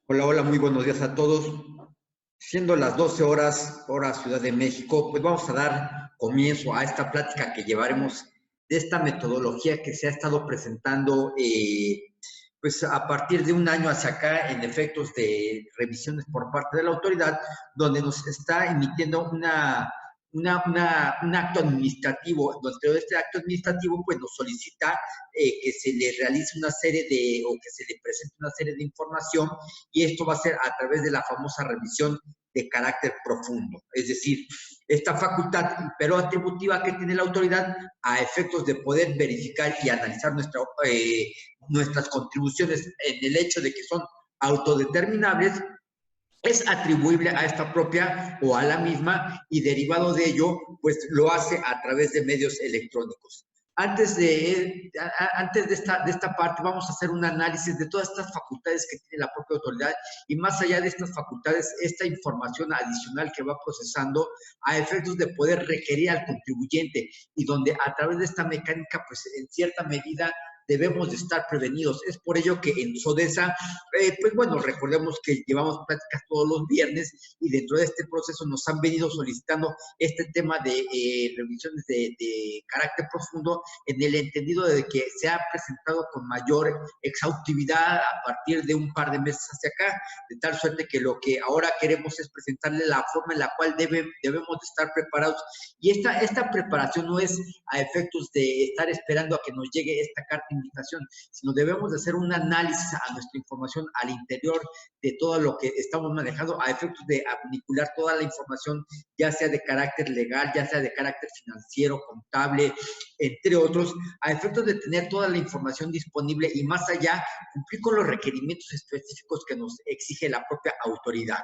Hola, hola, muy buenos días a todos. Siendo las 12 horas, hora Ciudad de México, pues vamos a dar comienzo a esta plática que llevaremos de esta metodología que se ha estado presentando pues a partir de un año hacia acá en efectos de revisiones por parte de la autoridad, donde nos está emitiendo un acto administrativo. Dentro de este acto administrativo, pues nos solicita que se le realice una serie de, o que se le presente una serie de información, y esto va a ser a través de la famosa revisión de carácter profundo. Es decir, esta facultad pero atributiva que tiene la autoridad a efectos de poder verificar y analizar nuestras contribuciones en el hecho de que son autodeterminables, es atribuible a esta propia o a la misma, y derivado de ello, pues lo hace a través de medios electrónicos. Antes de esta parte, vamos a hacer un análisis de todas estas facultades que tiene la propia autoridad, y más allá de estas facultades, esta información adicional que va procesando a efectos de poder requerir al contribuyente, y donde a través de esta mecánica, pues en cierta medida debemos de estar prevenidos. Es por ello que en SODESA, pues bueno, recordemos que llevamos pláticas todos los viernes, y dentro de este proceso nos han venido solicitando este tema de revisiones de carácter profundo, en el entendido de que se ha presentado con mayor exhaustividad a partir de un par de meses hacia acá, de tal suerte que lo que ahora queremos es presentarle la forma en la cual debemos de estar preparados. Y esta preparación no es a efectos de estar esperando a que nos llegue esta carta de invitación, sino debemos de hacer un análisis a nuestra información al interior de todo lo que estamos manejando, a efectos de vincular toda la información, ya sea de carácter legal, ya sea de carácter financiero, contable, entre otros, a efectos de tener toda la información disponible, y más allá, cumplir con los requerimientos específicos que nos exige la propia autoridad.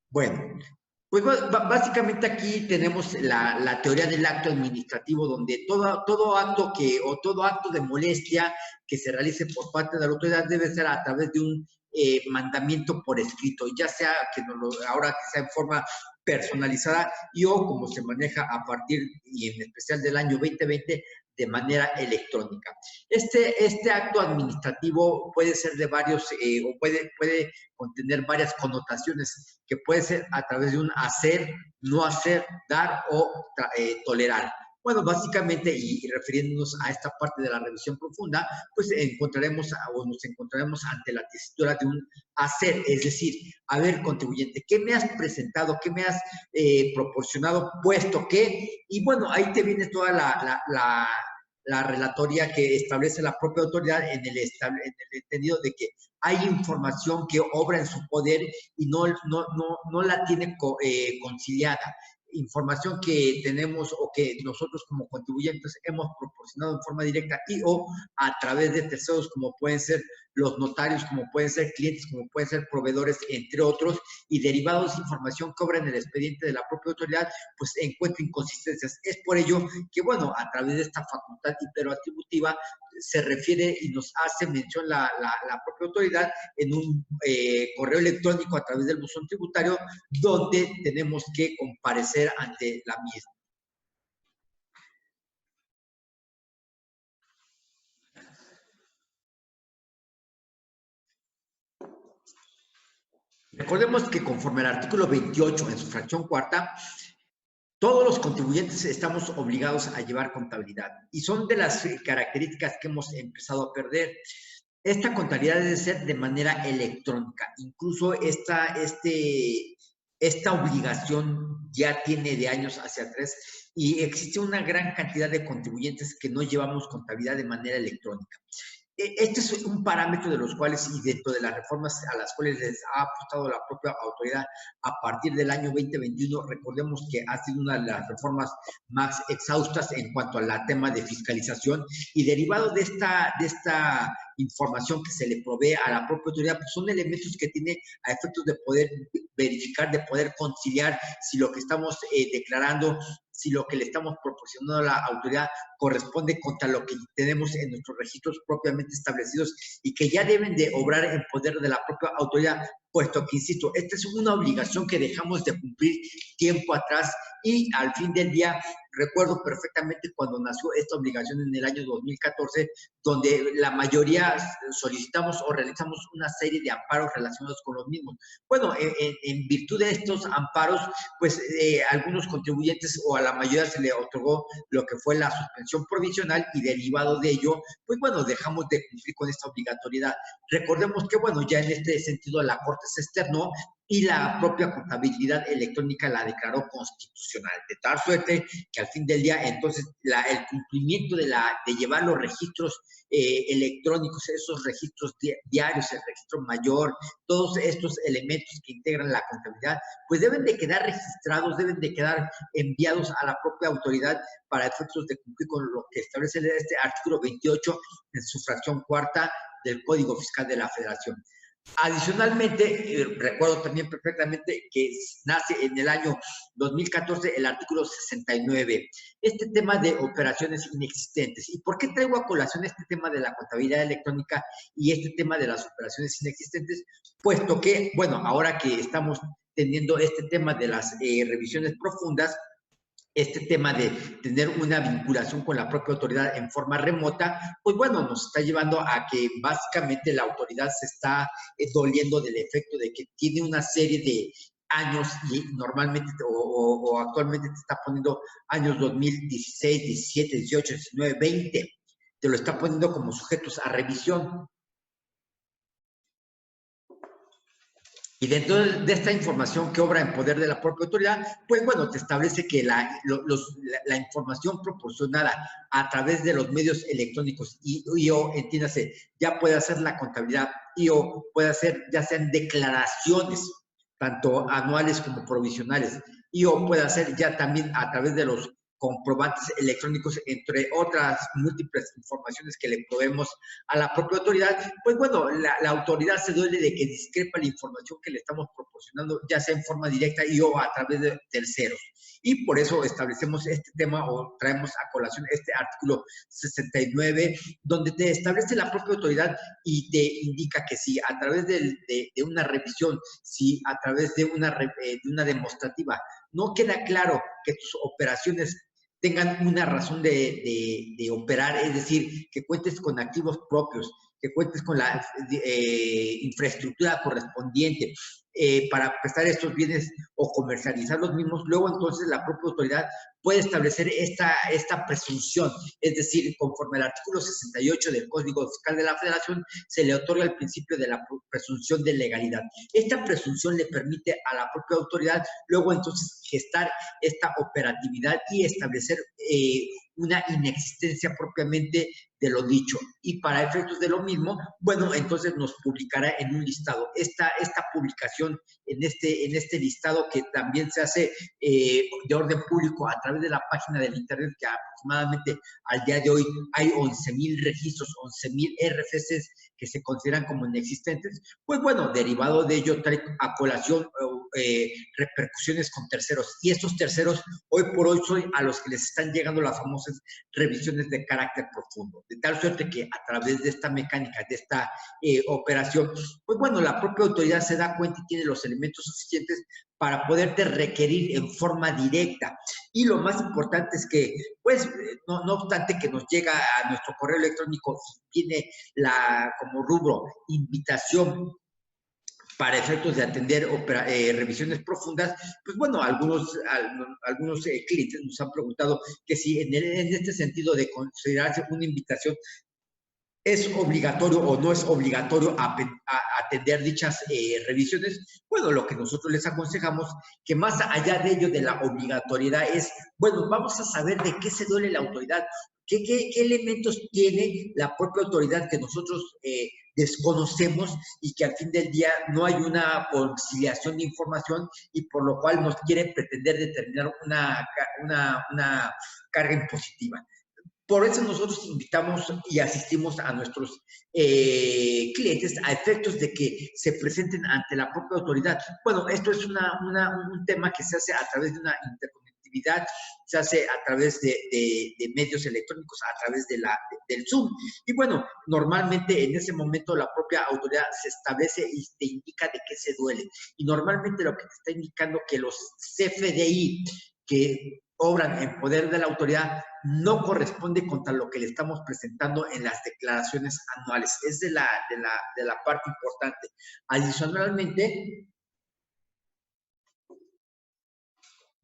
Bueno, pues básicamente aquí tenemos la teoría del acto administrativo, donde todo acto o todo acto de molestia que se realice por parte de la autoridad debe ser a través de un mandamiento por escrito, ya sea que ahora que sea en forma personalizada, o como se maneja a partir y en especial del año 2020, de manera electrónica. Este acto administrativo puede ser de varios, o puede contener varias connotaciones, que puede ser a través de un hacer, no hacer, dar o tolerar. Bueno, básicamente, y refiriéndonos a esta parte de la revisión profunda, pues nos encontraremos ante la tesitura de un hacer, es decir, a ver, contribuyente, ¿qué me has presentado? ¿Qué me has proporcionado? Puesto que, y bueno, ahí te viene toda la relatoria que establece la propia autoridad en el entendido de que hay información que obra en su poder y no la tiene conciliada. Información que tenemos o que nosotros como contribuyentes hemos proporcionado en forma directa o a través de terceros, como pueden ser los notarios, como pueden ser clientes, como pueden ser proveedores, entre otros, y derivados de esa información que obra en el expediente de la propia autoridad, pues encuentra inconsistencias. Es por ello que, bueno, a través de esta facultad hiperoatributiva se refiere y nos hace mención la propia autoridad en un correo electrónico a través del buzón tributario, donde tenemos que comparecer ante la misma. Recordemos que conforme al artículo 28 en su fracción cuarta, todos los contribuyentes estamos obligados a llevar contabilidad, y son de las características que hemos empezado a perder. Esta contabilidad debe ser de manera electrónica. Incluso esta obligación ya tiene de años hacia atrás, y existe una gran cantidad de contribuyentes que no llevamos contabilidad de manera electrónica. Este es un parámetro de los cuales, y dentro de las reformas a las cuales les ha apostado la propia autoridad a partir del año 2021, recordemos que ha sido una de las reformas más exhaustas en cuanto al tema de fiscalización, y derivado de esta información que se le provee a la propia autoridad, pues son elementos que tiene a efectos de poder verificar, de poder conciliar si lo que estamos declarando, si lo que le estamos proporcionando a la autoridad corresponde contra lo que tenemos en nuestros registros propiamente establecidos, y que ya deben de obrar en poder de la propia autoridad, puesto que, insisto, esta es una obligación que dejamos de cumplir tiempo atrás, y al fin del día recuerdo perfectamente cuando nació esta obligación en el año 2014, donde la mayoría solicitamos o realizamos una serie de amparos relacionados con los mismos. Bueno, en virtud de estos amparos, pues algunos contribuyentes o a la mayoría se le otorgó lo que fue la suspensión provisional y derivado de ello, pues bueno, dejamos de cumplir con esta obligatoriedad. Recordemos que, bueno, ya en este sentido la Corte se externó y la propia contabilidad electrónica la declaró constitucional, de tal suerte que al fin del día, entonces, el cumplimiento de llevar los registros electrónicos, esos registros diarios, el registro mayor, todos estos elementos que integran la contabilidad, pues deben de quedar registrados, deben de quedar enviados a la propia autoridad para efectos de cumplir con lo que establece este artículo 28 en su fracción cuarta del Código Fiscal de la Federación. Adicionalmente, recuerdo también perfectamente que nace en el año 2014 el artículo 69, este tema de operaciones inexistentes. ¿Y por qué traigo a colación este tema de la contabilidad electrónica y este tema de las operaciones inexistentes? Puesto que, bueno, ahora que estamos teniendo este tema de las revisiones profundas, este tema de tener una vinculación con la propia autoridad en forma remota, pues bueno, nos está llevando a que básicamente la autoridad se está doliendo del efecto de que tiene una serie de años y normalmente o actualmente te está poniendo años 2016, 17, 18, 19, 20, te lo está poniendo como sujetos a revisión. Y dentro de esta información que obra en poder de la propia autoridad, pues bueno, te establece que la información proporcionada a través de los medios electrónicos y o, entiéndase, ya puede hacer la contabilidad y o puede hacer ya sean declaraciones, tanto anuales como provisionales, y o puede hacer ya también a través de los comprobantes electrónicos, entre otras múltiples informaciones que le proveemos a la propia autoridad, pues bueno, la autoridad se duele de que discrepa la información que le estamos proporcionando, ya sea en forma directa y o a través de terceros. Y por eso establecemos este tema o traemos a colación este artículo 69, donde te establece la propia autoridad y te indica que si a través de una revisión, si a través de una demostrativa no queda claro que tus operaciones tengan una razón de operar, es decir, que cuentes con activos propios, que cuentes con la infraestructura correspondiente para prestar estos bienes o comercializar los mismos, luego entonces la propia autoridad puede establecer esta presunción, es decir, conforme al artículo 68 del Código Fiscal de la Federación, se le otorga el principio de la presunción de legalidad. Esta presunción le permite a la propia autoridad luego entonces gestar esta operatividad y establecer una inexistencia propiamente de lo dicho. Y para efectos de lo mismo, bueno, entonces nos publicará en un listado. Esta publicación en este listado que también se hace de orden público a través de la página del internet, que aproximadamente al día de hoy hay 11,000 registros, 11,000 RFCs que se consideran como inexistentes, pues bueno, derivado de ello trae a colación repercusiones con terceros. Y estos terceros, hoy por hoy, son a los que les están llegando las famosas revisiones de carácter profundo. De tal suerte que a través de esta mecánica, de esta operación, pues bueno, la propia autoridad se da cuenta y tiene los elementos suficientes para poderte requerir en forma directa. Y lo más importante es que, pues, no obstante que nos llega a nuestro correo electrónico, tiene como rubro invitación para efectos de atender revisiones profundas, pues bueno, algunos clientes nos han preguntado que si en este sentido de considerarse una invitación ¿es obligatorio o no es obligatorio atender dichas revisiones? Bueno, lo que nosotros les aconsejamos, que más allá de ello de la obligatoriedad es, bueno, vamos a saber de qué se duele la autoridad, qué elementos tiene la propia autoridad que nosotros desconocemos y que al fin del día no hay una conciliación de información y por lo cual nos quiere pretender determinar una carga impositiva. Por eso nosotros invitamos y asistimos a nuestros clientes a efectos de que se presenten ante la propia autoridad. Bueno, esto es un tema que se hace a través de una interconectividad, se hace a través de medios electrónicos, a través del Zoom. Y bueno, normalmente en ese momento la propia autoridad se establece y te indica de qué se duele. Y normalmente lo que te está indicando que los CFDI que obran en poder de la autoridad no corresponde contra lo que le estamos presentando en las declaraciones anuales. Es de la parte importante. Adicionalmente,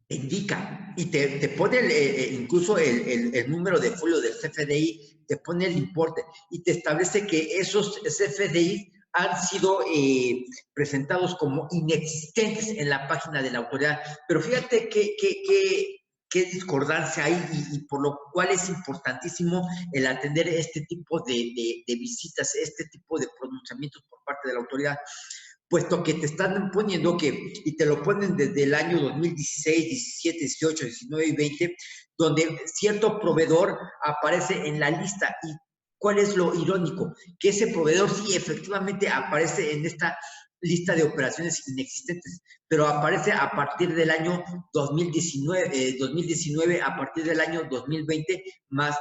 indica y te pone incluso el número de folio del CFDI, te pone el importe y te establece que esos CFDI han sido presentados como inexistentes en la página de la autoridad. Pero fíjate qué discordancia hay y por lo cual es importantísimo el atender este tipo de visitas, este tipo de pronunciamientos por parte de la autoridad, puesto que te están poniendo y te lo ponen desde el año 2016, 17, 18, 19 y 20, donde cierto proveedor aparece en la lista. ¿Y cuál es lo irónico? Que ese proveedor sí efectivamente aparece en esta lista de operaciones inexistentes, pero aparece a partir del año 2019, a partir del año 2020, más,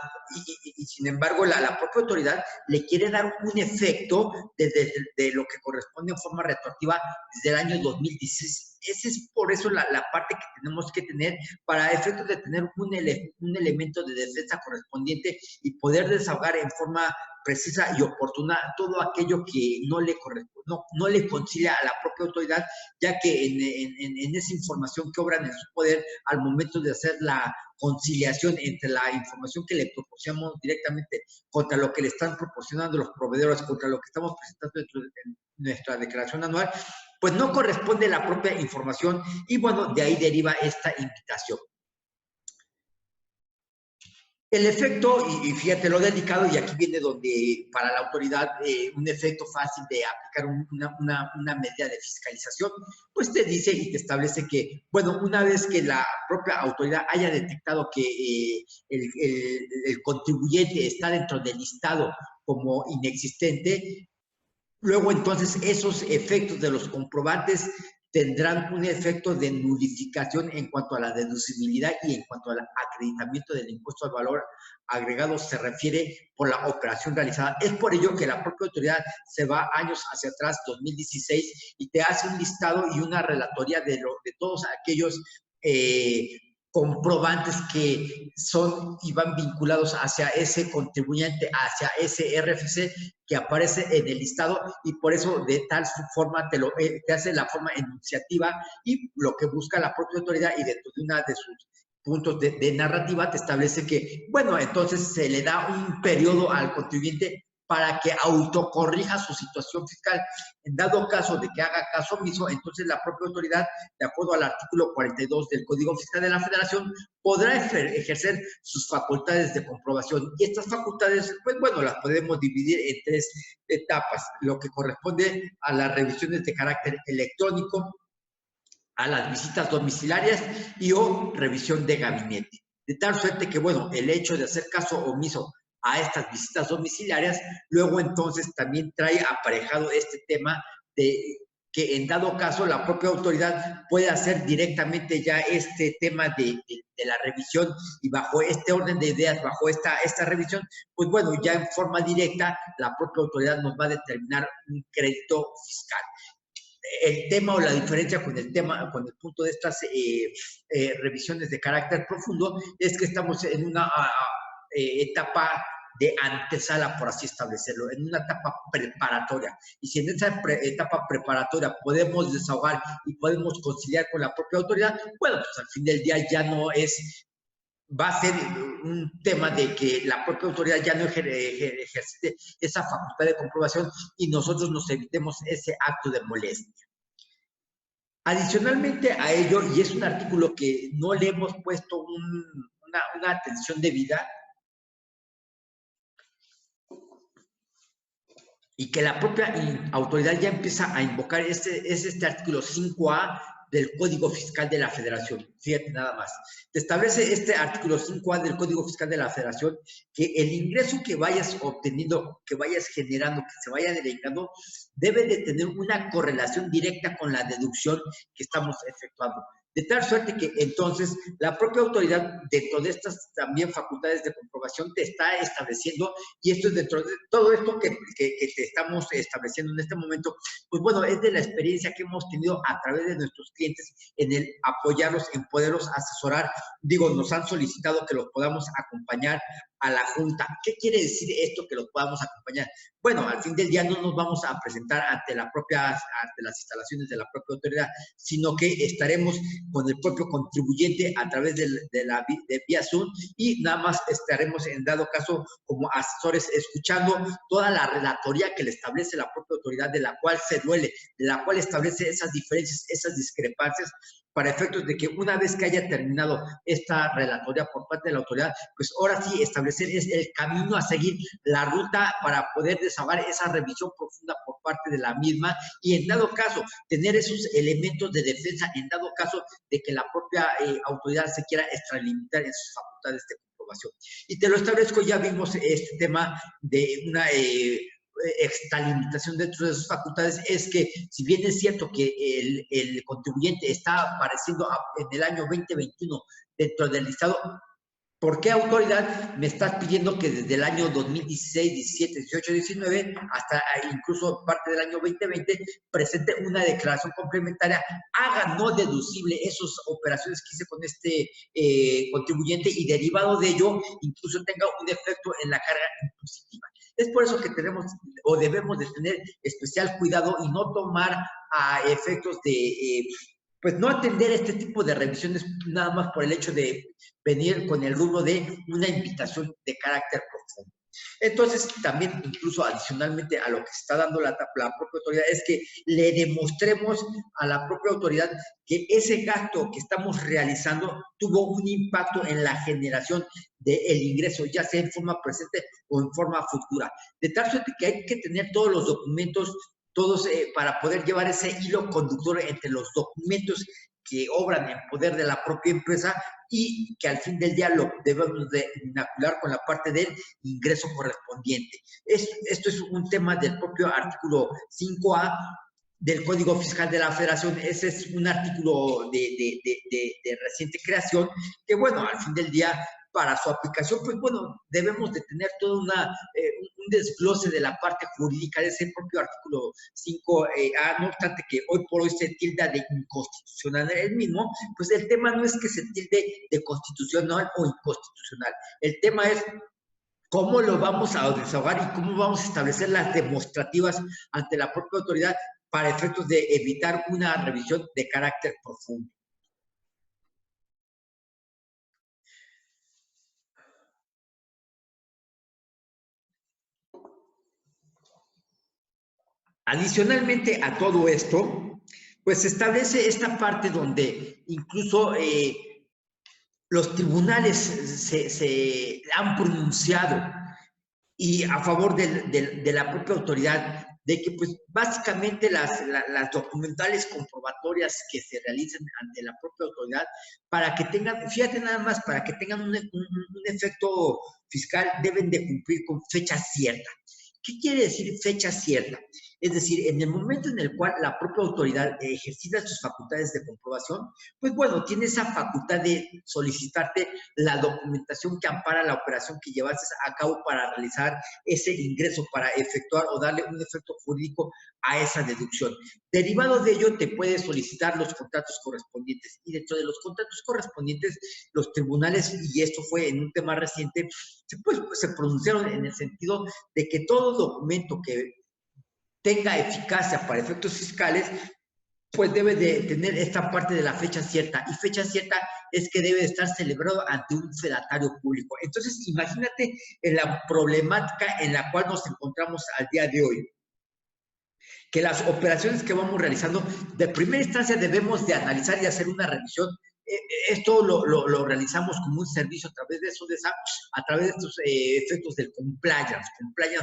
y sin embargo la propia autoridad le quiere dar un efecto de lo que corresponde en forma retroactiva desde el año 2016. Esa es por eso la parte que tenemos que tener para efectos de tener un elemento de defensa correspondiente y poder desahogar en forma precisa y oportuna todo aquello que no le concilia a la propia autoridad, ya que en esa información que obran en su poder al momento de hacer la conciliación entre la información que le proporcionamos directamente contra lo que le están proporcionando los proveedores, contra lo que estamos presentando en nuestra declaración anual, pues no corresponde la propia información y bueno, de ahí deriva esta invitación. El efecto, y fíjate lo delicado, y aquí viene donde para la autoridad un efecto fácil de aplicar una medida de fiscalización, pues te dice y te establece que, bueno, una vez que la propia autoridad haya detectado que el contribuyente está dentro del listado como inexistente, luego entonces esos efectos de los comprobantes tendrán un efecto de nulificación en cuanto a la deducibilidad y en cuanto al acreditamiento del impuesto al valor agregado se refiere por la operación realizada. Es por ello que la propia autoridad se va años hacia atrás, 2016, y te hace un listado y una relatoría de todos aquellos comprobantes que son y van vinculados hacia ese contribuyente, hacia ese RFC que aparece en el listado, y por eso de tal forma te hace la forma enunciativa y lo que busca la propia autoridad, y dentro de una de sus puntos de narrativa te establece que, bueno, entonces se le da un periodo al contribuyente para que autocorrija su situación fiscal. En dado caso de que haga caso omiso, entonces la propia autoridad, de acuerdo al artículo 42 del Código Fiscal de la Federación, podrá ejercer sus facultades de comprobación. Y estas facultades, pues bueno, las podemos dividir en 3 etapas: lo que corresponde a las revisiones de carácter electrónico, a las visitas domiciliarias y o revisión de gabinete. De tal suerte que, bueno, el hecho de hacer caso omiso a estas visitas domiciliarias, luego entonces también trae aparejado este tema de que en dado caso la propia autoridad puede hacer directamente ya este tema de la revisión, y bajo este orden de ideas, bajo esta revisión, pues bueno, ya en forma directa la propia autoridad nos va a determinar un crédito fiscal. El tema o la diferencia con el punto de estas revisiones de carácter profundo es que estamos en una etapa de antesala, por así establecerlo, en una etapa preparatoria. Y si en esa etapa preparatoria podemos desahogar y podemos conciliar con la propia autoridad, bueno, pues al fin del día ya no va a ser un tema de que la propia autoridad ya no ejercite esa facultad de comprobación y nosotros nos evitemos ese acto de molestia. Adicionalmente a ello, y es un artículo que no le hemos puesto una atención debida, y que la propia autoridad ya empieza a invocar, es este artículo 5A del Código Fiscal de la Federación. Fíjate nada más. Te establece este artículo 5A del Código Fiscal de la Federación que el ingreso que vayas obteniendo, que vayas generando, que se vaya derivando, debe de tener una correlación directa con la deducción que estamos efectuando. De tal suerte que entonces la propia autoridad, dentro de estas también facultades de comprobación, te está estableciendo, y esto es dentro de todo esto que te estamos estableciendo en este momento, pues bueno, es de la experiencia que hemos tenido a través de nuestros clientes en el apoyarlos, en poderlos asesorar. Digo, nos han solicitado que los podamos acompañar a la junta. ¿Qué quiere decir esto, que los podamos acompañar? Bueno, al fin del día no nos vamos a presentar ante las instalaciones de la propia autoridad, sino que estaremos con el propio contribuyente a través de vía Zoom, y nada más estaremos en dado caso como asesores escuchando toda la relatoría que le establece la propia autoridad, de la cual se duele, de la cual establece esas diferencias, esas discrepancias, para efectos de que una vez que haya terminado esta relatoría por parte de la autoridad, pues ahora sí establecer es el camino a seguir, la ruta para poder desahogar esa revisión profunda por parte de la misma, y en dado caso tener esos elementos de defensa en dado caso de que la propia autoridad se quiera extralimitar en sus facultades de comprobación. Y te lo establezco, ya vimos este tema de una extralimitación dentro de sus facultades, es que si bien es cierto que el contribuyente está apareciendo en el año 2021 dentro del listado, ¿por qué autoridad me estás pidiendo que desde el año 2016, 17, 18, 19, hasta incluso parte del año 2020, presente una declaración complementaria, haga no deducible esas operaciones que hice con este contribuyente, y derivado de ello, incluso tenga un efecto en la carga impositiva? Es por eso que tenemos o debemos de tener especial cuidado y no tomar a efectos de pues no atender este tipo de revisiones nada más por el hecho de venir con el rubro de una invitación de carácter profundo. Entonces, también, incluso adicionalmente a lo que está dando la propia autoridad, es que le demostremos a la propia autoridad que ese gasto que estamos realizando tuvo un impacto en la generación del ingreso, ya sea en forma presente o en forma futura. De tal suerte que hay que tener todos los documentos, todos para poder llevar ese hilo conductor entre los documentos que obran en poder de la propia empresa, y que al fin del día lo debemos de vincular con la parte del ingreso correspondiente. Esto es un tema del propio artículo 5A del Código Fiscal de la Federación. Ese es un artículo de reciente creación, que bueno, al fin del día, para su aplicación, pues bueno, debemos de tener todo un desglose de la parte jurídica de ese propio artículo 5A, no obstante que hoy por hoy se tilda de inconstitucional el mismo, pues el tema no es que se tilde de constitucional o inconstitucional, el tema es cómo lo vamos a desahogar y cómo vamos a establecer las demostrativas ante la propia autoridad para efectos de evitar una revisión de carácter profundo. Adicionalmente a todo esto, pues se establece esta parte donde incluso los tribunales se han pronunciado y a favor de la propia autoridad, de que pues básicamente las documentales comprobatorias que se realicen ante la propia autoridad, para que tengan, fíjate nada más, para que tengan un efecto fiscal, deben de cumplir con fecha cierta. ¿Qué quiere decir fecha cierta? Es decir, en el momento en el cual la propia autoridad ejercita sus facultades de comprobación, pues bueno, tiene esa facultad de solicitarte la documentación que ampara la operación que llevaste a cabo para realizar ese ingreso, para efectuar o darle un efecto jurídico a esa deducción. Derivado de ello, te puede solicitar los contratos correspondientes, y dentro de los contratos correspondientes, los tribunales, y esto fue en un tema reciente, pues, se pronunciaron en el sentido de que todo documento que tenga eficacia para efectos fiscales, pues debe de tener esta parte de la fecha cierta, y fecha cierta es que debe estar celebrado ante un fedatario público. Entonces, imagínate en la problemática en la cual nos encontramos al día de hoy, que las operaciones que vamos realizando, de primera instancia debemos de analizar y hacer una revisión. Esto lo realizamos como un servicio a través de eso, a través de estos efectos del compliance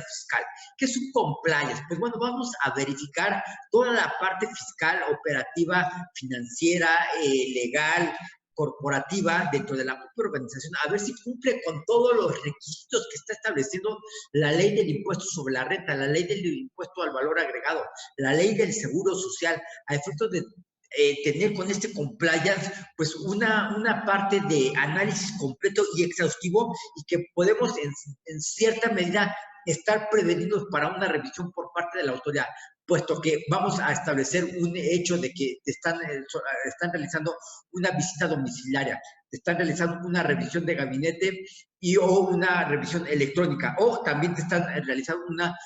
fiscal. ¿Qué es un compliance? Pues bueno, vamos a verificar toda la parte fiscal, operativa, financiera, legal, corporativa dentro de la propia organización, a ver si cumple con todos los requisitos que está estableciendo la ley del impuesto sobre la renta, la ley del impuesto al valor agregado, la ley del seguro social, a efectos de tener con este compliance, pues una parte de análisis completo y exhaustivo y que podemos en cierta medida estar prevenidos para una revisión por parte de la autoridad, puesto que vamos a establecer un hecho de que están realizando una visita domiciliaria, están realizando una revisión de gabinete o una revisión electrónica, o también te están realizando una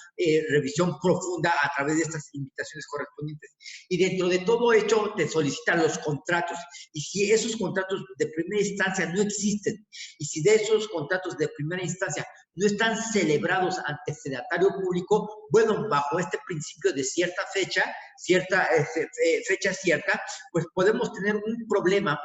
revisión profunda a través de estas invitaciones correspondientes. Y dentro de todo hecho te solicitan los contratos, y si esos contratos de primera instancia no existen, y si de esos contratos de primera instancia no están celebrados ante fedatario público, bueno, bajo este principio de cierta fecha cierta, pues podemos tener un problema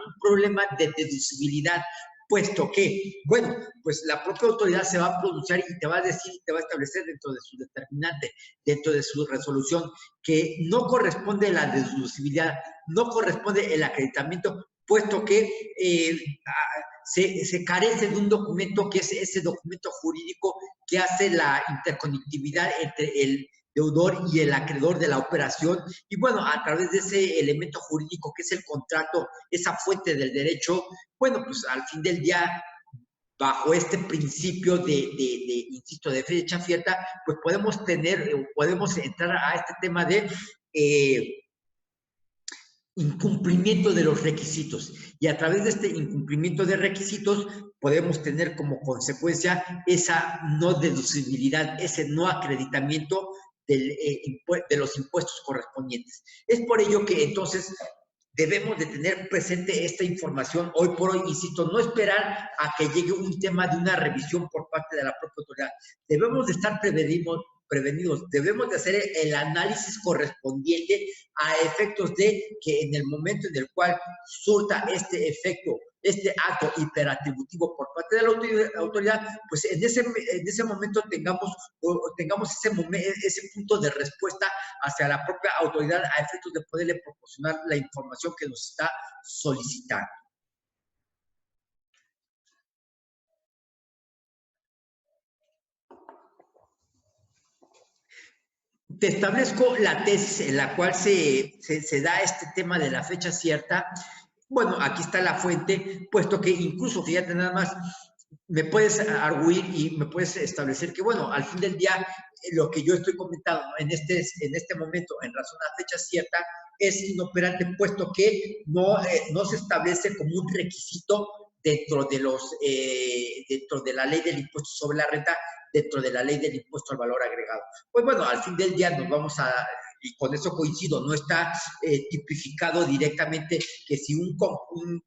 de deducibilidad, puesto que, bueno, pues la propia autoridad se va a pronunciar y te va a decir, te va a establecer dentro de su determinante, dentro de su resolución, que no corresponde la deducibilidad, no corresponde el acreditamiento, puesto que se carece de un documento que es ese documento jurídico que hace la interconectividad entre el deudor y el acreedor de la operación, y bueno, a través de ese elemento jurídico que es el contrato, esa fuente del derecho, bueno, pues al fin del día, bajo este principio insisto, de fecha cierta, pues podemos entrar a este tema de incumplimiento de los requisitos, y a través de este incumplimiento de requisitos podemos tener como consecuencia esa no deducibilidad, ese no acreditamiento de los impuestos correspondientes. Es por ello que entonces debemos de tener presente esta información hoy por hoy, insisto, no esperar a que llegue un tema de una revisión por parte de la propia autoridad. Debemos de estar prevenidos, debemos de hacer el análisis correspondiente a efectos de que en el momento en el cual surta este efecto, este acto hiperatributivo por parte de la autoridad, pues en ese momento tengamos ese punto de respuesta hacia la propia autoridad a efectos de poderle proporcionar la información que nos está solicitando. Te establezco la tesis en la cual se da este tema de la fecha cierta. Bueno, aquí está la fuente, puesto que incluso, fíjate nada más, me puedes arguir y me puedes establecer que, bueno, al fin del día, lo que yo estoy comentando en este momento, en razón a fecha cierta, es inoperante, puesto que no se establece como un requisito dentro de la ley del impuesto sobre la renta, dentro de la ley del impuesto al valor agregado. Pues bueno, al fin del día nos vamos a, y con eso coincido, no está tipificado directamente que si un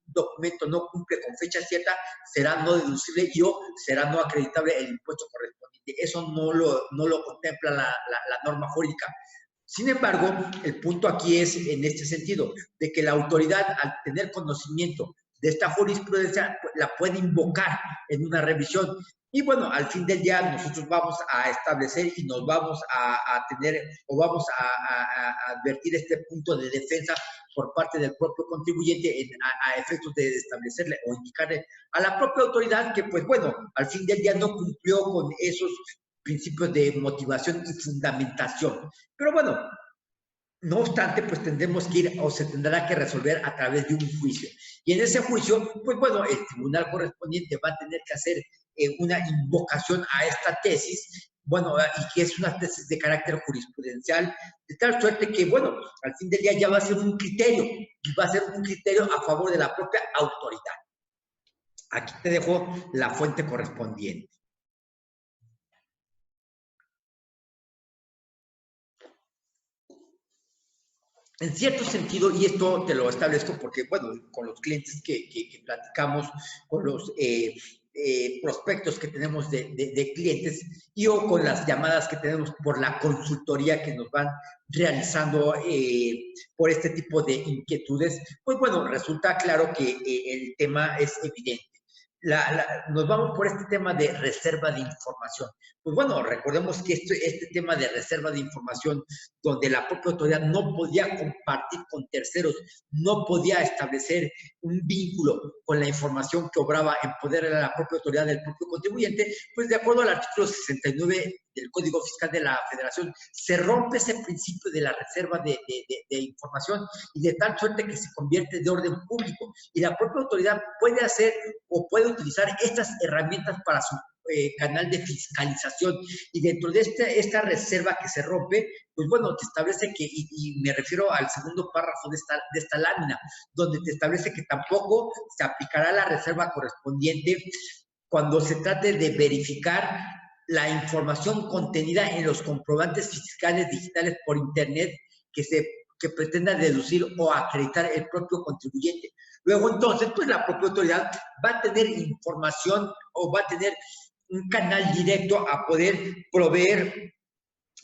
documento no cumple con fecha cierta, será no deducible y o será no acreditable el impuesto correspondiente. Eso no lo contempla la norma jurídica. Sin embargo, el punto aquí es en este sentido, de que la autoridad, al tener conocimiento de esta jurisprudencia, la puede invocar en una revisión. Y bueno, al fin del día nosotros vamos a establecer y nos vamos a tener o vamos a advertir este punto de defensa por parte del propio contribuyente a efectos de establecerle o indicarle a la propia autoridad que, pues bueno, al fin del día no cumplió con esos principios de motivación y fundamentación. Pero bueno, no obstante, pues tendremos que ir o se tendrá que resolver a través de un juicio. Y en ese juicio, pues bueno, el tribunal correspondiente va a tener que hacer una invocación a esta tesis, bueno, y que es una tesis de carácter jurisprudencial, de tal suerte que, bueno, al fin del día ya va a ser un criterio, y va a ser un criterio a favor de la propia autoridad. Aquí te dejo la fuente correspondiente. En cierto sentido, y esto te lo establezco porque, bueno, con los clientes que platicamos, con los prospectos que tenemos de clientes y o con las llamadas que tenemos por la consultoría que nos van realizando por este tipo de inquietudes, pues bueno, resulta claro que el tema es evidente. Nos vamos por este tema de reserva de información. Pues bueno, recordemos que este tema de reserva de información, donde la propia autoridad no podía compartir con terceros, no podía establecer un vínculo con la información que obraba en poder de la propia autoridad del propio contribuyente, pues de acuerdo al artículo 69 del Código Fiscal de la Federación, se rompe ese principio de la reserva de información y de tal suerte que se convierte de orden público. Y la propia autoridad puede hacer o puede utilizar estas herramientas para su canal de fiscalización. Y dentro de esta reserva que se rompe, pues bueno, te establece que, y me refiero al segundo párrafo de esta lámina, donde te establece que tampoco se aplicará la reserva correspondiente cuando se trate de verificar la información contenida en los comprobantes fiscales digitales por Internet que pretenda deducir o acreditar el propio contribuyente. Luego, entonces, pues la propia autoridad va a tener información o va a tener un canal directo a poder proveer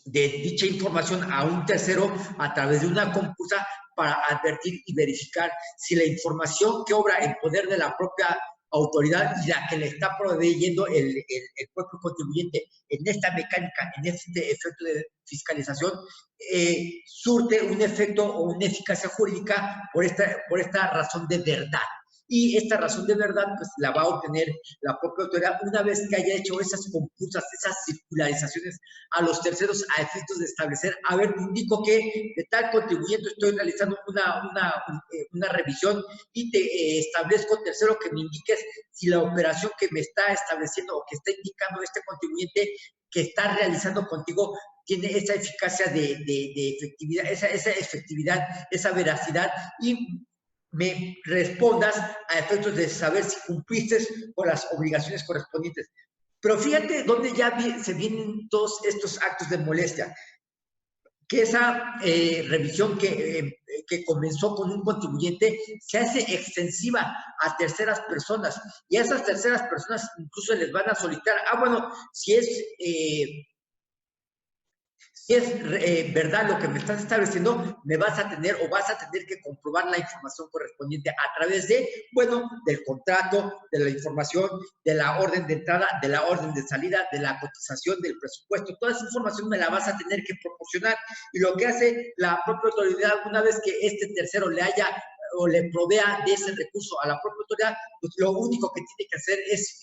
de dicha información a un tercero a través de una compusa para advertir y verificar si la información que obra en poder de la propia autoridad y la que le está proveyendo el propio contribuyente en esta mecánica, en este efecto de fiscalización, surte un efecto o una eficacia jurídica por esta razón de verdad. Y esta razón de verdad, pues la va a obtener la propia autoridad una vez que haya hecho esas compusas, esas circularizaciones a los terceros a efectos de establecer, a ver, te indico que de tal contribuyente estoy realizando una revisión y te establezco, tercero, que me indiques si la operación que me está estableciendo o que está indicando este contribuyente que está realizando contigo tiene esa eficacia de efectividad, esa efectividad, esa veracidad, y me respondas a efectos de saber si cumpliste con las obligaciones correspondientes. Pero fíjate dónde ya se vienen todos estos actos de molestia, que esa revisión que comenzó con un contribuyente se hace extensiva a terceras personas, y a esas terceras personas incluso les van a solicitar, bueno, si es verdad lo que me estás estableciendo, me vas a tener o vas a tener que comprobar la información correspondiente a través de, bueno, del contrato, de la información, de la orden de entrada, de la orden de salida, de la cotización, del presupuesto. Toda esa información me la vas a tener que proporcionar. Y lo que hace la propia autoridad, una vez que este tercero le haya o le provea de ese recurso a la propia autoridad, pues lo único que tiene que hacer es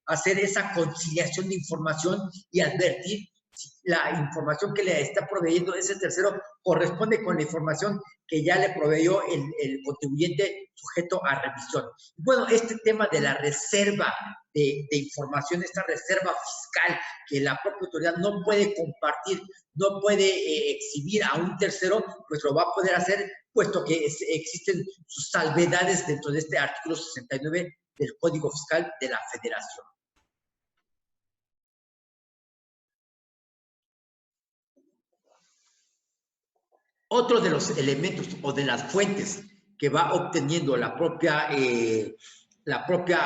hacer esa conciliación de información y advertir si la información que le está proveyendo ese tercero corresponde con la información que ya le proveyó el contribuyente sujeto a revisión. Bueno, este tema de la reserva de información, esta reserva fiscal que la propia autoridad no puede compartir, no puede exhibir a un tercero, pues lo va a poder hacer, puesto que existen sus salvedades dentro de este artículo 69 del Código Fiscal de la Federación. Otro de los elementos o de las fuentes que va obteniendo la propia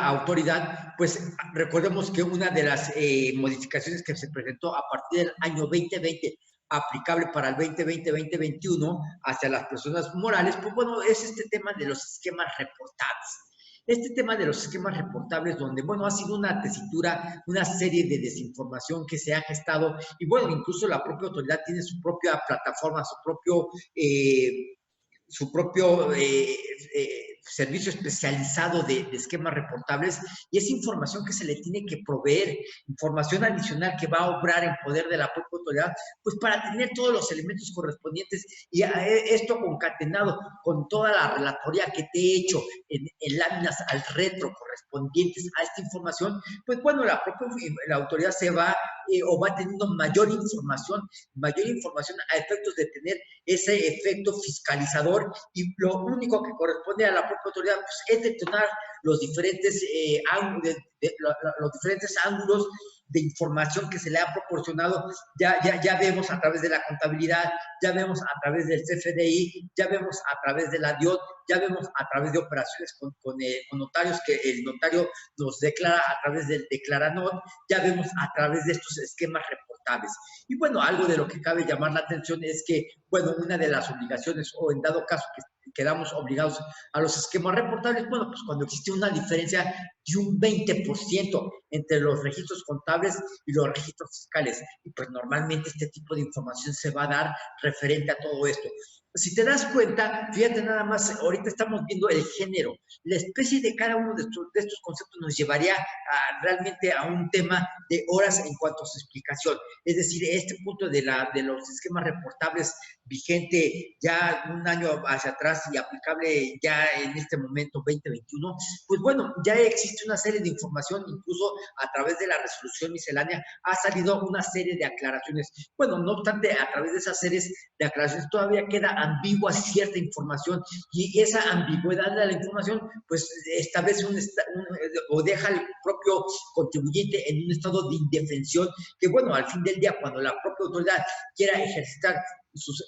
autoridad, pues recordemos que una de las modificaciones que se presentó a partir del año 2020, aplicable para el 2020-2021 hacia las personas morales, pues bueno, es este tema de los esquemas reportables. Este tema de los esquemas reportables, donde, bueno, ha sido una tesitura, una serie de desinformación que se ha gestado, y bueno, incluso la propia autoridad tiene su propia plataforma, su propio servicio especializado de esquemas reportables, y es información que se le tiene que proveer, información adicional que va a obrar en poder de la propia autoridad, pues para tener todos los elementos correspondientes, y esto concatenado con toda la relatoría que te he hecho en láminas al retro correspondientes a esta información, pues bueno, la autoridad se va o va teniendo mayor información a efectos de tener ese efecto fiscalizador, y lo único que corresponde a la propia autoridad, pues, es detonar los diferentes ángulos de información que se le ha proporcionado. Ya vemos a través de la contabilidad, ya vemos a través del CFDI, ya vemos a través de la DIOT, ya vemos a través de operaciones con notarios que el notario nos declara a través del Declaranot, ya vemos a través de estos esquemas reportables. Y bueno, algo de lo que cabe llamar la atención es que, bueno, una de las obligaciones, o en dado caso que quedamos obligados a los esquemas reportables, bueno, pues cuando existe una diferencia de un 20% entre los registros contables y los registros fiscales, y pues normalmente este tipo de información se va a dar referente a todo esto. Si te das cuenta, fíjate nada más, ahorita estamos viendo el género. La especie de cada uno de estos conceptos nos llevaría realmente a un tema de horas en cuanto a su explicación. Es decir, este punto de los esquemas reportables vigente ya un año hacia atrás y aplicable ya en este momento 2021, pues bueno, ya existe una serie de información, incluso a través de la resolución miscelánea ha salido una serie de aclaraciones. Bueno, no obstante, a través de esas series de aclaraciones todavía queda ambigua cierta información y esa ambigüedad de la información pues establece o deja al propio contribuyente en un estado de indefensión que bueno, al fin del día cuando la propia autoridad quiera ejercitar sus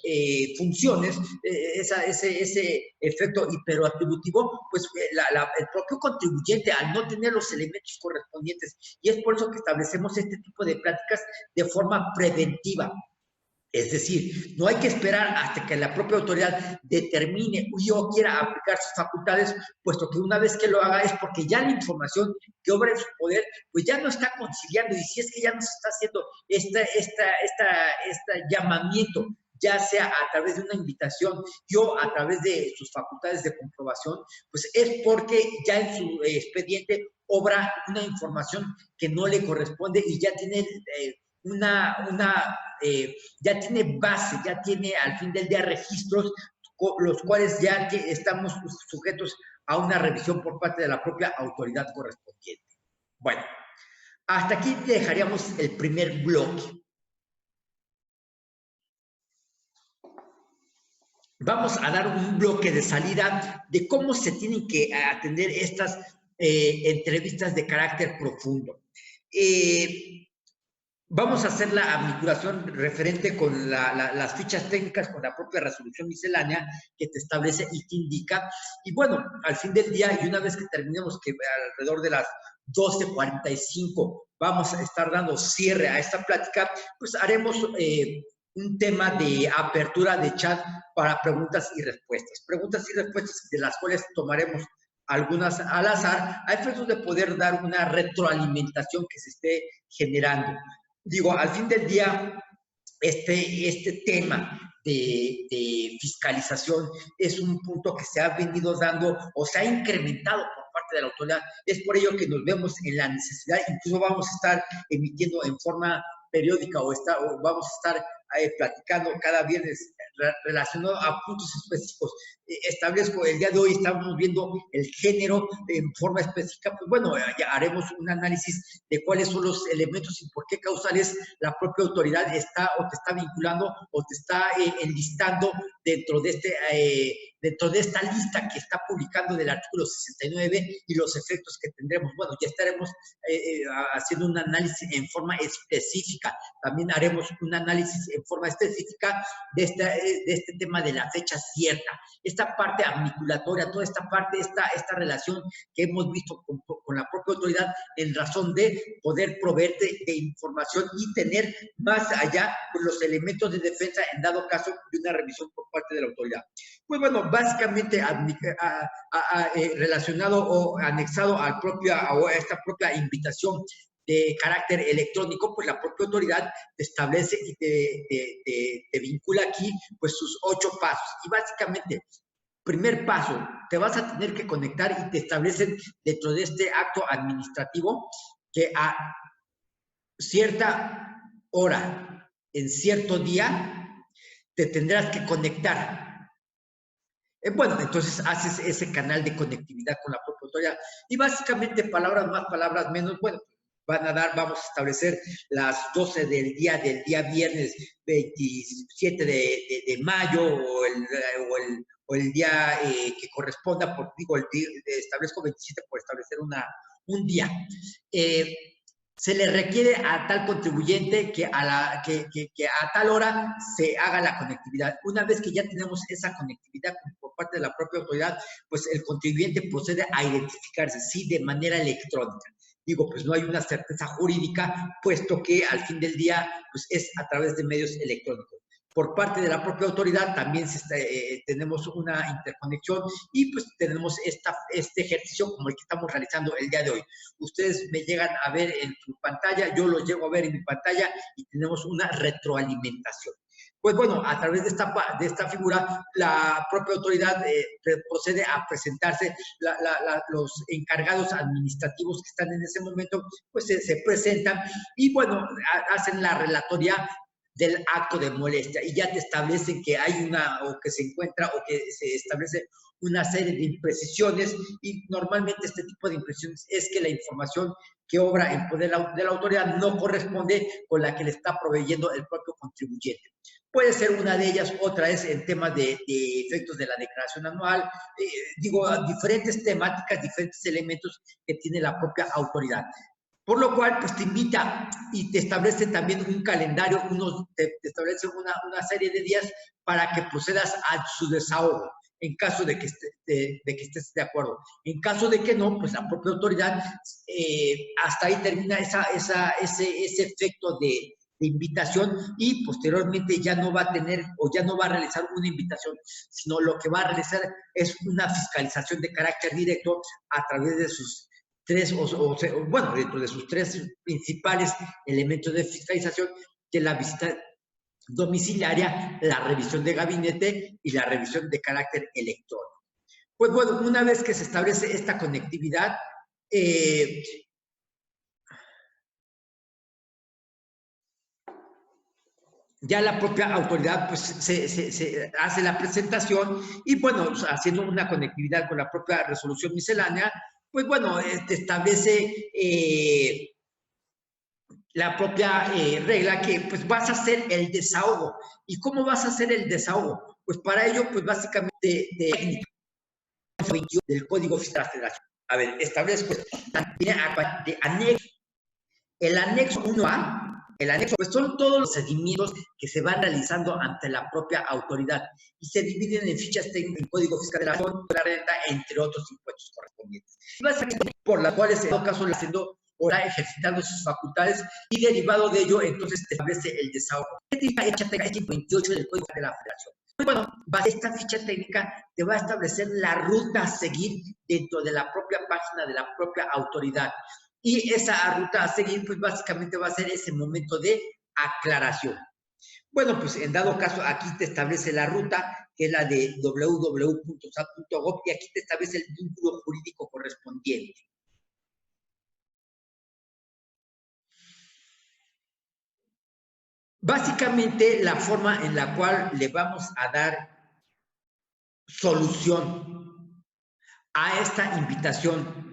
funciones, ese efecto hiperoatributivo, pues el propio contribuyente al no tener los elementos correspondientes, y es por eso que establecemos este tipo de prácticas de forma preventiva. Es decir, no hay que esperar hasta que la propia autoridad determine o quiera aplicar sus facultades, puesto que una vez que lo haga es porque ya la información que obra en su poder, pues ya no está conciliando. Y si es que ya nos está haciendo este llamamiento, ya sea a través de una invitación o a través de sus facultades de comprobación, pues es porque ya en su expediente obra una información que no le corresponde y ya tiene ya tiene base, ya tiene al fin del día registros, los cuales ya estamos sujetos a una revisión por parte de la propia autoridad correspondiente. Bueno, hasta aquí dejaríamos el primer bloque. Vamos a dar un bloque de salida de cómo se tienen que atender estas entrevistas de carácter profundo. Vamos a hacer la vinculación referente con las fichas técnicas, con la propia resolución miscelánea que te establece y te indica. Y bueno, al fin del día, y una vez que terminemos, que alrededor de las 12:45 vamos a estar dando cierre a esta plática, pues haremos un tema de apertura de chat para preguntas y respuestas. Preguntas y respuestas de las cuales tomaremos algunas al azar, a efectos de poder dar una retroalimentación que se esté generando. Digo, al fin del día, este tema de fiscalización es un punto que se ha venido dando o se ha incrementado por parte de la autoridad. Es por ello que nos vemos en la necesidad, incluso vamos a estar emitiendo en forma periódica o vamos a estar platicando cada viernes relacionado a puntos específicos. Establezco, el día de hoy estamos viendo el género en forma específica, pues bueno, ya haremos un análisis de cuáles son los elementos y por qué causales la propia autoridad está o te está vinculando o te está enlistando dentro de esta lista que está publicando del artículo 69 y los efectos que tendremos. Bueno, ya estaremos haciendo un análisis en forma específica. También haremos un análisis en forma específica de este tema de la fecha cierta. Esta parte vinculatoria, toda esta parte, esta relación que hemos visto con la propia autoridad en razón de poder proveerte de información y tener más allá los elementos de defensa en dado caso de una revisión por parte de la autoridad. Pues bueno, básicamente relacionado o anexado a esta propia invitación de carácter electrónico, pues la propia autoridad te establece y te vincula aquí pues sus 8 pasos. Y básicamente, primer paso, te vas a tener que conectar y te establecen dentro de este acto administrativo que a cierta hora, en cierto día, te tendrás que conectar. Bueno, entonces haces ese canal de conectividad con la propia autoridad. Y básicamente, palabras más, palabras menos, bueno, vamos a establecer las 12 del día viernes 27 de mayo o el día que corresponda, establezco 27 por establecer un día. Se le requiere a tal contribuyente que a tal hora se haga la conectividad. Una vez que ya tenemos esa conectividad por parte de la propia autoridad, pues el contribuyente procede a identificarse, sí, de manera electrónica. Digo, pues no hay una certeza jurídica, puesto que al fin del día, pues es a través de medios electrónicos. Por parte de la propia autoridad también tenemos una interconexión y pues tenemos este ejercicio como el que estamos realizando el día de hoy. Ustedes me llegan a ver en su pantalla, yo los llego a ver en mi pantalla y tenemos una retroalimentación. pues bueno, a través de esta figura, la propia autoridad procede a presentarse, los encargados administrativos que están en ese momento, pues se presentan y bueno, hacen la relatoría del acto de molestia y ya te establecen que hay o que se encuentra o que se establece una serie de imprecisiones y normalmente este tipo de imprecisiones es que la información que obra en poder de la autoridad no corresponde con la que le está proveyendo el propio contribuyente. Puede ser una de ellas, otra es el tema de efectos de la declaración anual, diferentes temáticas, diferentes elementos que tiene la propia autoridad. Por lo cual, pues te invita y te establece también un calendario, te establece una serie de días para que procedas a su desahogo, en caso de que estés de acuerdo. En caso de que no, pues la propia autoridad, hasta ahí termina ese efecto de invitación y posteriormente ya no va a tener o ya no va a realizar una invitación, sino lo que va a realizar es una fiscalización de carácter directo a través de sus dentro de sus tres principales elementos de fiscalización, que es la visita domiciliaria, la revisión de gabinete y la revisión de carácter electrónico. Pues bueno, una vez que se establece esta conectividad, ya la propia autoridad pues se hace la presentación y bueno, haciendo una conectividad con la propia resolución miscelánea, pues bueno, establece la propia regla que pues vas a hacer el desahogo. ¿Y cómo vas a hacer el desahogo? Pues para ello, pues básicamente del Código Fiscal Federal. A ver, establezco de anexo. El anexo 1A, el anexo, pues son todos los seguimientos que se van realizando ante la propia autoridad y se dividen en fichas técnicas en Código Fiscal de la Renta, entre otros impuestos correspondientes. Y básicamente por las cuales en todo caso la haciendo ahora ejercitando sus facultades y derivado de ello entonces te establece el desahogo. Esta ficha técnica 28 del Código de la Federación. Bueno, esta ficha técnica te va a establecer la ruta a seguir dentro de la propia página de la propia autoridad. Y esa ruta a seguir, pues básicamente va a ser ese momento de aclaración. Bueno, pues en dado caso, aquí te establece la ruta, que es la de www.sat.gov, y aquí te establece el vínculo jurídico correspondiente. Básicamente, la forma en la cual le vamos a dar solución a esta invitación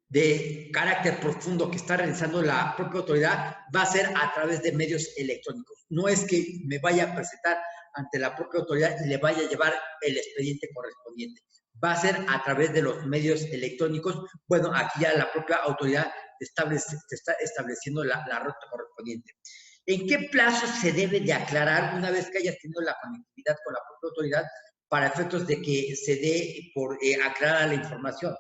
de carácter profundo que está realizando la propia autoridad va a ser a través de medios electrónicos. No es que me vaya a presentar ante la propia autoridad y le vaya a llevar el expediente correspondiente. Va a ser a través de los medios electrónicos. Bueno, aquí ya la propia autoridad te está estableciendo la ruta correspondiente. ¿En qué plazo se debe de aclarar una vez que hayas tenido la conectividad con la propia autoridad para efectos de que se dé por aclarada la información?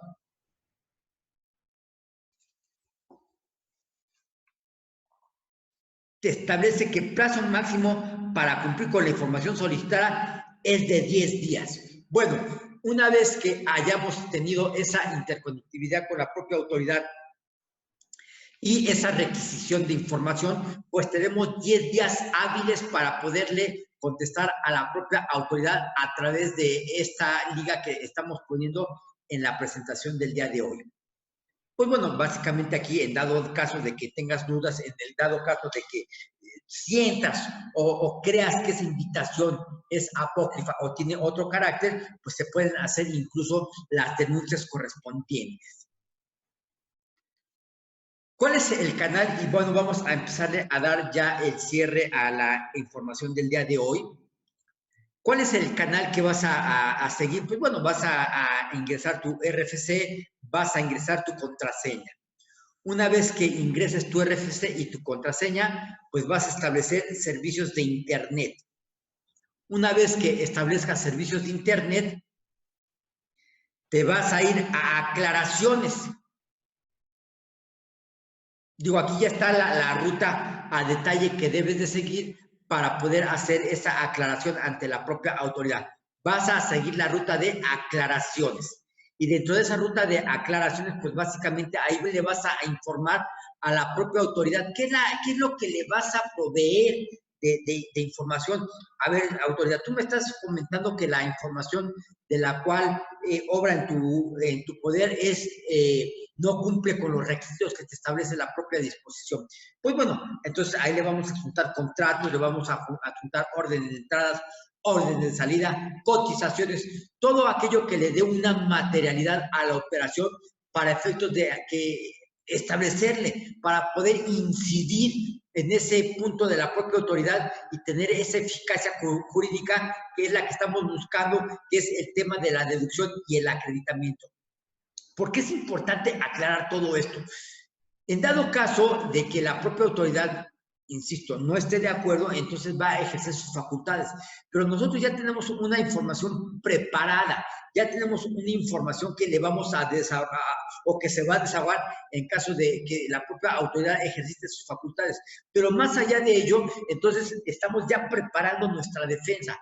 Te establece que el plazo máximo para cumplir con la información solicitada es de 10 días. Bueno, una vez que hayamos tenido esa interconectividad con la propia autoridad y esa requisición de información, pues tenemos 10 días hábiles para poderle contestar a la propia autoridad a través de esta liga que estamos poniendo en la presentación del día de hoy. Pues bueno, básicamente aquí, en dado caso de que tengas dudas, en el dado caso de que sientas o creas que esa invitación es apócrifa o tiene otro carácter, pues se pueden hacer incluso las denuncias correspondientes. ¿Cuál es el canal? Y bueno, vamos a empezar a dar ya el cierre a la información del día de hoy. ¿Cuál es el canal que vas a seguir? Pues bueno, vas a ingresar tu RFC, vas a ingresar tu contraseña. Una vez que ingreses tu RFC y tu contraseña, pues vas a establecer servicios de Internet. Una vez que establezcas servicios de Internet, te vas a ir a aclaraciones. Digo, aquí ya está la ruta a detalle que debes de seguir para poder hacer esa aclaración ante la propia autoridad. Vas a seguir la ruta de aclaraciones. Y dentro de esa ruta de aclaraciones, pues básicamente ahí le vas a informar a la propia autoridad qué es lo que le vas a proveer de información. A ver, autoridad, tú me estás comentando que la información de la cual obra en tu poder no cumple con los requisitos que te establece la propia disposición. Pues bueno, entonces ahí le vamos a juntar contratos, le vamos a juntar órdenes de entradas, órdenes de salida, cotizaciones, todo aquello que le dé una materialidad a la operación para efectos de que establecerle, para poder incidir en ese punto de la propia autoridad y tener esa eficacia jurídica que es la que estamos buscando, que es el tema de la deducción y el acreditamiento. ¿Por qué es importante aclarar todo esto? En dado caso de que la propia autoridad, insisto, no esté de acuerdo, entonces va a ejercer sus facultades. Pero nosotros ya tenemos una información preparada, ya tenemos una información que le vamos a desahogar o que se va a desahogar en caso de que la propia autoridad ejercite sus facultades. Pero más allá de ello, entonces estamos ya preparando nuestra defensa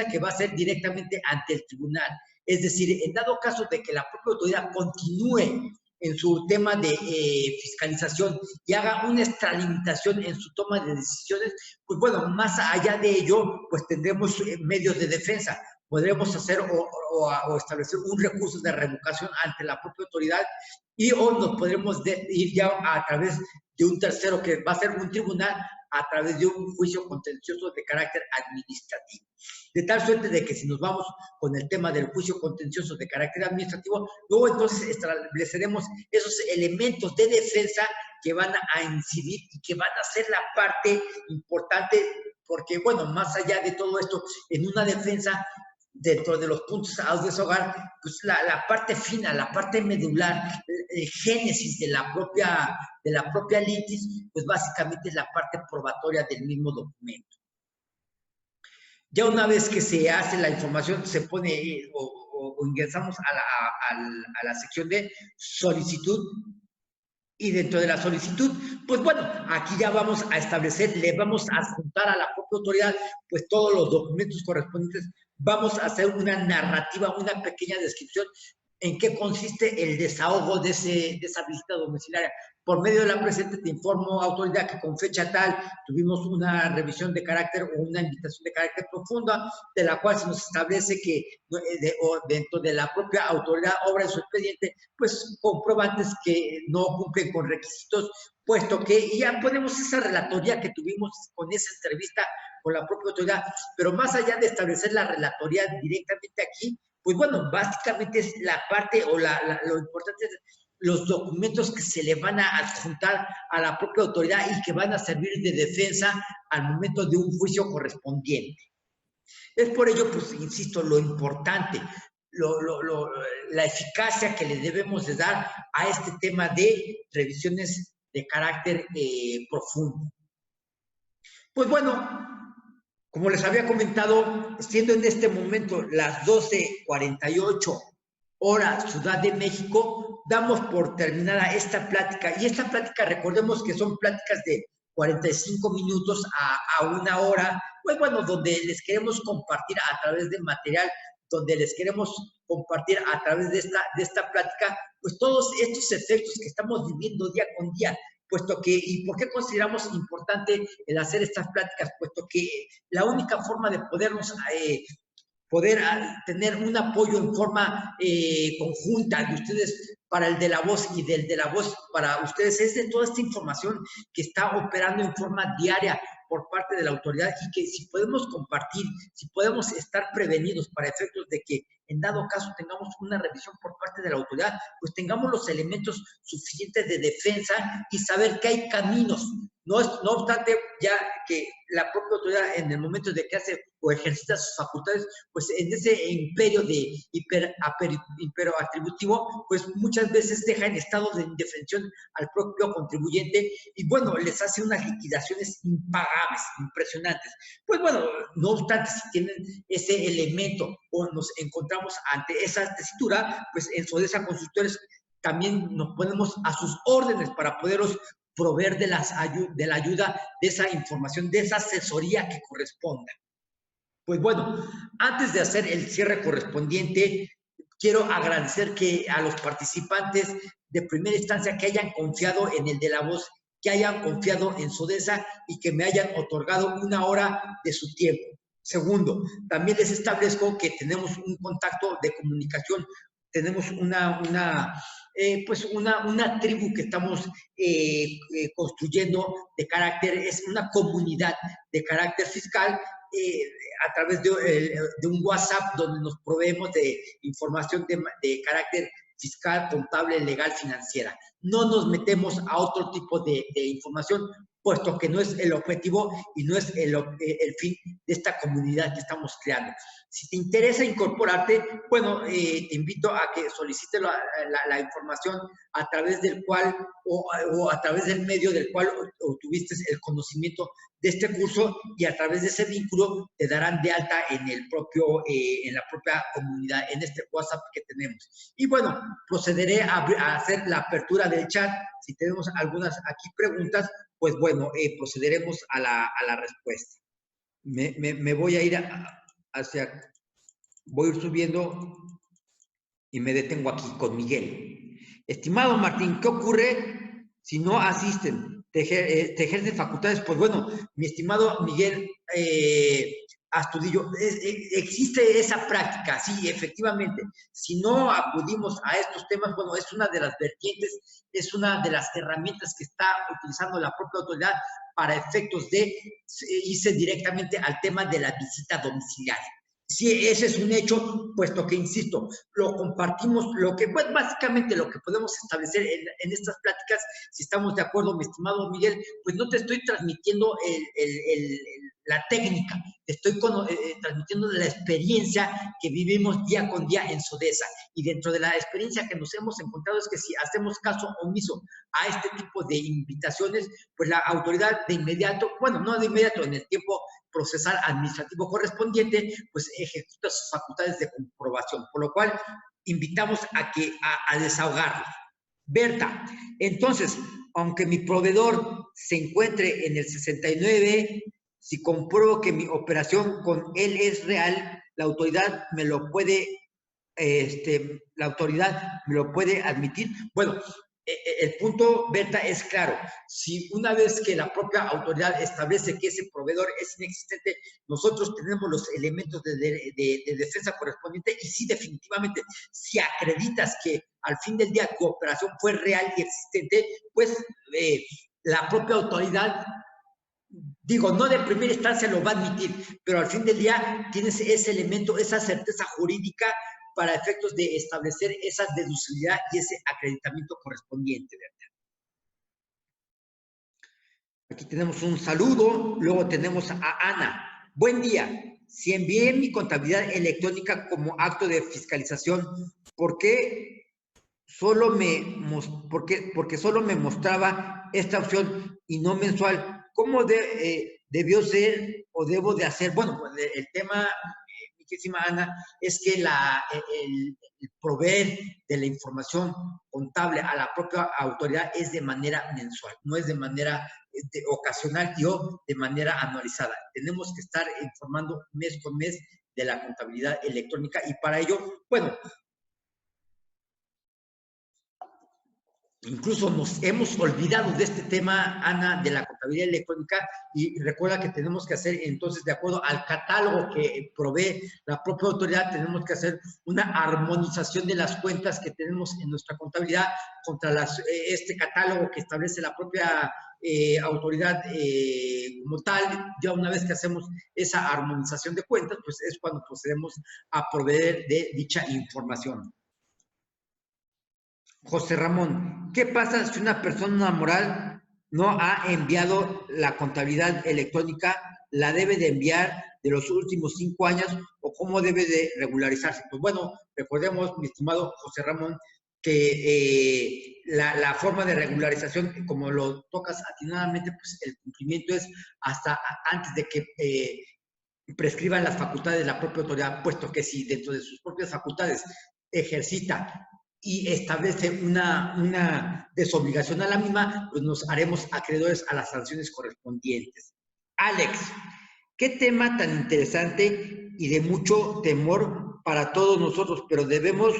que va a ser directamente ante el tribunal. Es decir, en dado caso de que la propia autoridad continúe en su tema de fiscalización y haga una extralimitación en su toma de decisiones, pues bueno, más allá de ello, pues tendremos medios de defensa. Podremos hacer o establecer un recurso de revocación ante la propia autoridad o nos podremos ir ya a través de un tercero que va a ser un tribunal a través de un juicio contencioso de carácter administrativo. De tal suerte de que si nos vamos con el tema del juicio contencioso de carácter administrativo, luego entonces estableceremos esos elementos de defensa que van a incidir y que van a ser la parte importante, porque bueno, más allá de todo esto, en una defensa, dentro de los puntos a desahogar, pues la parte fina, la parte medular, el génesis de la propia litis, pues básicamente es la parte probatoria del mismo documento. Ya una vez que se hace la información, se pone o ingresamos a la sección de solicitud. Y dentro de la solicitud, pues bueno, aquí ya vamos a establecer, le vamos a adjuntar a la propia autoridad, pues todos los documentos correspondientes. Vamos a hacer una narrativa, una pequeña descripción en qué consiste el desahogo de esa visita domiciliaria. Por medio de la presente te informo, autoridad, que con fecha tal tuvimos una revisión de carácter o una invitación de carácter profunda, de la cual se nos establece que dentro de la propia autoridad obra en su expediente, pues comprobantes que no cumplen con requisitos, puesto que ya ponemos esa relatoría que tuvimos con esa entrevista con la propia autoridad, pero más allá de establecer la relatoría directamente aquí, pues bueno, básicamente es la parte o lo importante es los documentos que se le van a adjuntar a la propia autoridad y que van a servir de defensa al momento de un juicio correspondiente. Es por ello, pues, insisto, lo importante, la eficacia que le debemos de dar a este tema de revisiones de carácter profundo. Pues bueno, como les había comentado, siendo en este momento las 12:48 horas Ciudad de México, damos por terminada esta plática. Y esta plática, recordemos que son pláticas de 45 minutos a una hora, pues bueno, donde les queremos compartir a través de material, donde les queremos compartir a través de esta plática, pues todos estos efectos que estamos viviendo día con día, puesto que, ¿y por qué consideramos importante el hacer estas pláticas? Puesto que la única forma de podernos poder tener un apoyo en forma conjunta de ustedes para el de la voz y del de la voz para ustedes es de toda esta información que está operando en forma diaria por parte de la autoridad y que si podemos compartir, si podemos estar prevenidos para efectos de que en dado caso tengamos una revisión por parte de la autoridad, pues tengamos los elementos suficientes de defensa y saber que hay caminos. No obstante, ya que la propia autoridad en el momento de que hace o ejercita sus facultades, pues en ese imperio de impero atributivo, pues muchas veces deja en estado de indefensión al propio contribuyente y bueno, les hace unas liquidaciones impagables, impresionantes. Pues bueno, no obstante, si tienen ese elemento o nos encontramos ante esa tesitura, pues en Sodesa Consultores también nos ponemos a sus órdenes para poderlos proveer de la ayuda, de esa información, de esa asesoría que corresponda. Pues bueno, antes de hacer el cierre correspondiente, quiero agradecer a los participantes de primera instancia que hayan confiado en el de la voz que hayan confiado en Sodesa y que me hayan otorgado 1 hora de su tiempo. Segundo, también les establezco que tenemos un contacto de comunicación, tenemos una tribu que estamos construyendo de carácter, es una comunidad de carácter fiscal, a través de un WhatsApp donde nos proveemos de información de carácter fiscal, contable, legal, financiera. No nos metemos a otro tipo de información, puesto que no es el objetivo y no es el fin de esta comunidad que estamos creando. Si te interesa incorporarte, bueno, te invito a que solicites la información a través del cual o a través del medio del cual obtuviste el conocimiento de este curso, y a través de ese vínculo te darán de alta en la propia comunidad, en este WhatsApp que tenemos. Y bueno, procederé a hacer la apertura del chat. Si tenemos algunas aquí preguntas, pues bueno, procederemos a la respuesta. Me voy a ir voy a ir subiendo y me detengo aquí con Miguel. Estimado Martín, ¿qué ocurre si no asisten? ¿Te ejercen facultades? Pues bueno, mi estimado Miguel Astudillo, existe esa práctica, sí, efectivamente. Si no acudimos a estos temas, bueno, es una de las vertientes, es una de las herramientas que está utilizando la propia autoridad para efectos de irse directamente al tema de la visita domiciliaria. Sí, ese es un hecho, puesto que, insisto, lo compartimos, pues básicamente lo que podemos establecer en estas pláticas, si estamos de acuerdo, mi estimado Miguel, pues no te estoy transmitiendo la técnica, te estoy transmitiendo la experiencia que vivimos día con día en Sodesa. Y dentro de la experiencia que nos hemos encontrado es que si hacemos caso omiso a este tipo de invitaciones, pues la autoridad de inmediato, bueno, no de inmediato, en el tiempo procesal administrativo correspondiente, pues ejecuta sus facultades de comprobación, por lo cual invitamos a desahogarlos. Berta, entonces, aunque mi proveedor se encuentre en el 69, si compruebo que mi operación con él es real, la autoridad me lo puede admitir. Bueno, el punto, Berta, es claro. Si una vez que la propia autoridad establece que ese proveedor es inexistente, nosotros tenemos los elementos de defensa correspondiente, y sí, definitivamente, si acreditas que al fin del día tu operación fue real y existente, pues la propia autoridad, digo, no de primera instancia lo va a admitir, pero al fin del día tienes ese elemento, esa certeza jurídica para efectos de establecer esa deducibilidad y ese acreditamiento correspondiente, ¿verdad? Aquí tenemos un saludo, luego tenemos a Ana. Buen día. Si envié mi contabilidad electrónica como acto de fiscalización, ¿por qué porque solo me mostraba esta opción y no mensual? ¿Cómo debió ser o debo de hacer? Bueno, el tema, mi queridísima Ana, es que el proveer de la información contable a la propia autoridad es de manera mensual, no es de manera ocasional o de manera anualizada. Tenemos que estar informando mes con mes de la contabilidad electrónica, y para ello, bueno, incluso nos hemos olvidado de este tema, Ana, de la contabilidad electrónica, y recuerda que tenemos que hacer, entonces, de acuerdo al catálogo que provee la propia autoridad, tenemos que hacer una armonización de las cuentas que tenemos en nuestra contabilidad contra este catálogo que establece la propia autoridad como tal. Ya una vez que hacemos esa armonización de cuentas, pues es cuando procedemos a proveer de dicha información. José Ramón, ¿qué pasa si una persona moral no ha enviado la contabilidad electrónica? ¿La debe de enviar de los últimos 5 años o cómo debe de regularizarse? Pues bueno, recordemos, mi estimado José Ramón, que la forma de regularización, como lo tocas atinadamente, pues el cumplimiento es hasta antes de que prescriban las facultades de la propia autoridad, puesto que si dentro de sus propias facultades ejercita y establece una desobligación a la misma, pues nos haremos acreedores a las sanciones correspondientes. Alex, qué tema tan interesante y de mucho temor para todos nosotros, pero debemos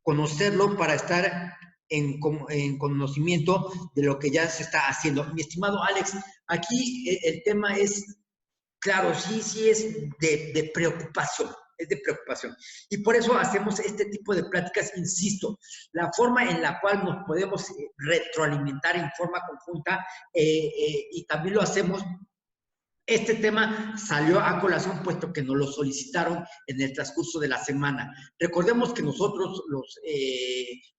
conocerlo para estar en conocimiento de lo que ya se está haciendo. Mi estimado Alex, aquí el tema es, claro, sí es de preocupación, es de preocupación. Y por eso hacemos este tipo de pláticas, insisto, la forma en la cual nos podemos retroalimentar en forma conjunta y también lo hacemos. Este tema salió a colación puesto que nos lo solicitaron en el transcurso de la semana. Recordemos que nosotros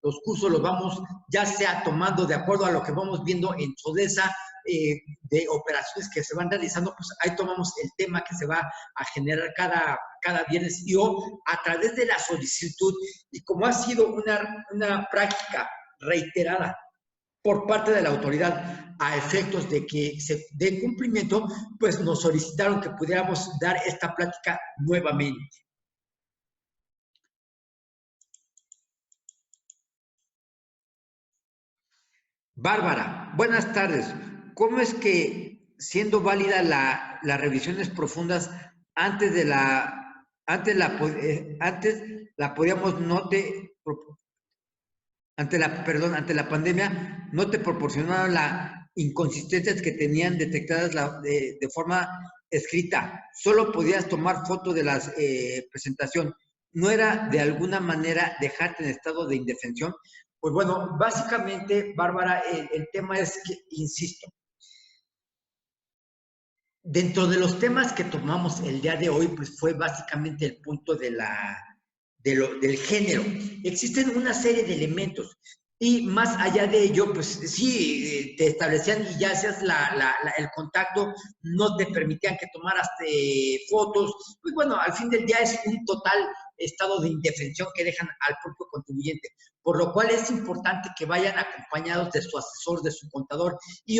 los cursos los vamos ya sea tomando de acuerdo a lo que vamos viendo en SODESA de operaciones que se van realizando, pues ahí tomamos el tema que se va a generar cada viernes y a través de la solicitud y como ha sido una práctica reiterada por parte de la autoridad a efectos de que se dé cumplimiento, pues nos solicitaron que pudiéramos dar esta plática nuevamente. Bárbara, buenas tardes. ¿Cómo es que, siendo válida las revisiones profundas antes la podíamos ante la pandemia, no te proporcionaron las inconsistencias que tenían detectadas de forma escrita? Solo podías tomar foto de la presentación. ¿No era de alguna manera dejarte en estado de indefensión? Pues bueno, básicamente, Bárbara, el tema es que, insisto, dentro de los temas que tomamos el día de hoy, pues fue básicamente el punto del género. Existen una serie de elementos y más allá de ello, pues sí, te establecían y ya hacías el contacto, no te permitían que tomaras fotos. Pues bueno, al fin del día es un total estado de indefensión que dejan al propio contribuyente, por lo cual es importante que vayan acompañados de su asesor, de su contador, y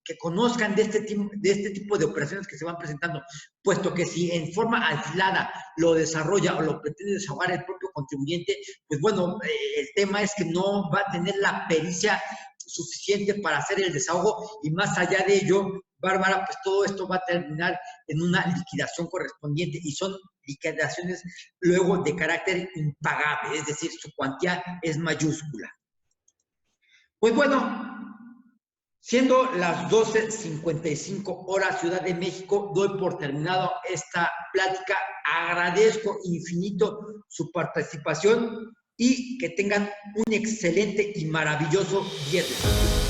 que conozcan de este tipo de operaciones que se van presentando, puesto que si en forma aislada lo desarrolla o lo pretende desahogar el propio contribuyente, pues bueno, el tema es que no va a tener la pericia suficiente para hacer el desahogo y más allá de ello, Bárbara, pues todo esto va a terminar en una liquidación correspondiente y son liquidaciones luego de carácter impagable, es decir, su cuantía es mayúscula. Pues bueno, siendo las 12:55 horas Ciudad de México, doy por terminado esta plática. Agradezco infinito su participación y que tengan un excelente y maravilloso viernes.